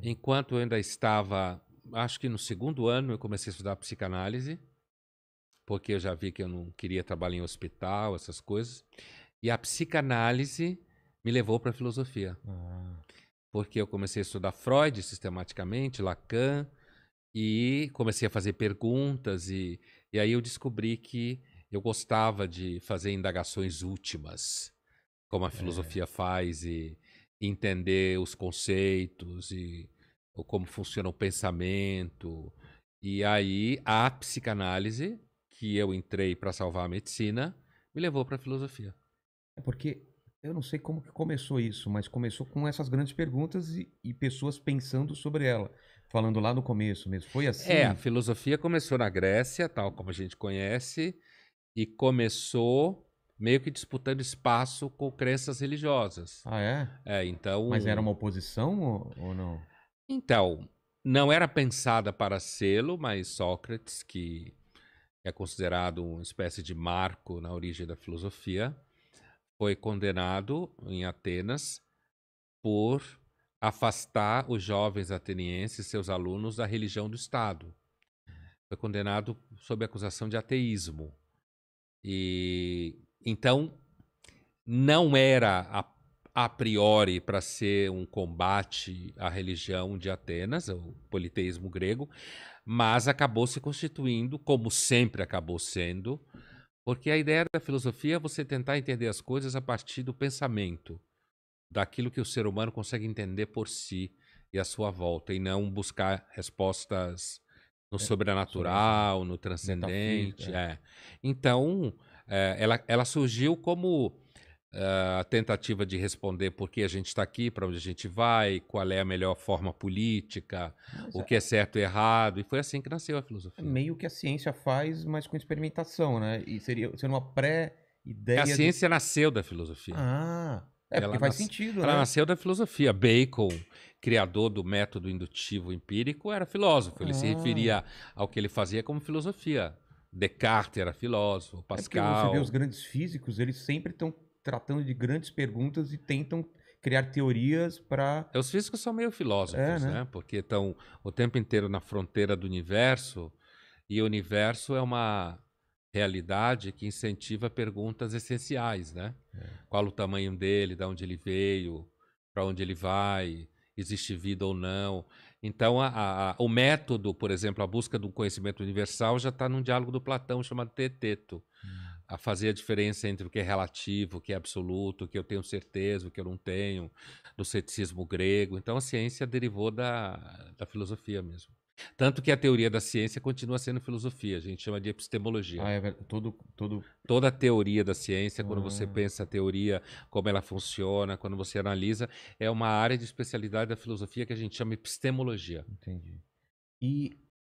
Enquanto eu ainda estava, acho que no segundo ano, eu comecei a estudar psicanálise, porque eu já vi que eu não queria trabalhar em hospital, essas coisas. E a psicanálise me levou para a filosofia, Ah, porque eu comecei a estudar Freud sistematicamente, Lacan, e comecei a fazer perguntas, e aí eu descobri que eu gostava de fazer indagações últimas, como a é. filosofia faz, e entender os conceitos, e ou como funciona o pensamento. E aí a psicanálise, que eu entrei para salvar a medicina, me levou para a filosofia. É porque eu não sei como que começou isso, mas começou com essas grandes perguntas e pessoas pensando sobre ela, falando lá no começo mesmo. Foi É, a assim? filosofia começou na Grécia, tal como a gente conhece, e começou meio que disputando espaço com crenças religiosas. Ah, é? É, Mas era então, uma oposição ou não? então, não era pensada para sê-lo, mas Sócrates, que é considerado uma espécie de marco na origem da filosofia, foi condenado em Atenas por afastar os jovens atenienses, seus alunos, da religião do Estado. Foi condenado sob acusação de ateísmo. E então não era a priori para ser um combate à religião de Atenas, o politeísmo grego, mas acabou se constituindo, como sempre acabou sendo, porque a ideia da filosofia é você tentar entender as coisas a partir do pensamento, daquilo que o ser humano consegue entender por si e à sua volta, e não buscar respostas no É, sobrenatural. sobrenatural, no Metafísica, transcendente. é. É. Então, ela surgiu como a tentativa de responder por que a gente está aqui, para onde a gente vai, qual é a melhor forma política, Mas o que é certo e errado, e foi assim que nasceu a é filosofia. meio que a ciência faz, mas com experimentação, né? E seria uma A pré-ideia do. ciência nasceu da filosofia. Ah, é porque Ela, faz nas... sentido, Ela né? nasceu da filosofia. Bacon, criador do método indutivo empírico, era filósofo. Ele se Ah, referia ao que ele fazia como filosofia. Descartes era filósofo, é porque você vê os Pascal. grandes físicos, eles sempre estão tratando de grandes perguntas e tentam criar teorias para. Os físicos são meio É, filósofos, né? né? Porque estão o tempo inteiro na fronteira do universo, e o universo é uma realidade que incentiva perguntas essenciais, né? Qual o tamanho dele, de onde ele veio, para onde ele vai, existe vida ou não. Então, o método, por exemplo, a busca do conhecimento universal já está num diálogo do Platão chamado Teeteto, a fazer a diferença entre o que é relativo, o que é absoluto, o que eu tenho certeza, o que eu não tenho, do ceticismo grego. Então, a ciência derivou da filosofia mesmo. Tanto que a teoria da ciência continua sendo filosofia, a gente chama de epistemologia. Ah, é verdade. Todo. Toda a teoria da ciência, quando você Ah, pensa a teoria, como ela funciona, quando você analisa, é uma área de especialidade da filosofia que a gente chama epistemologia. entendi. E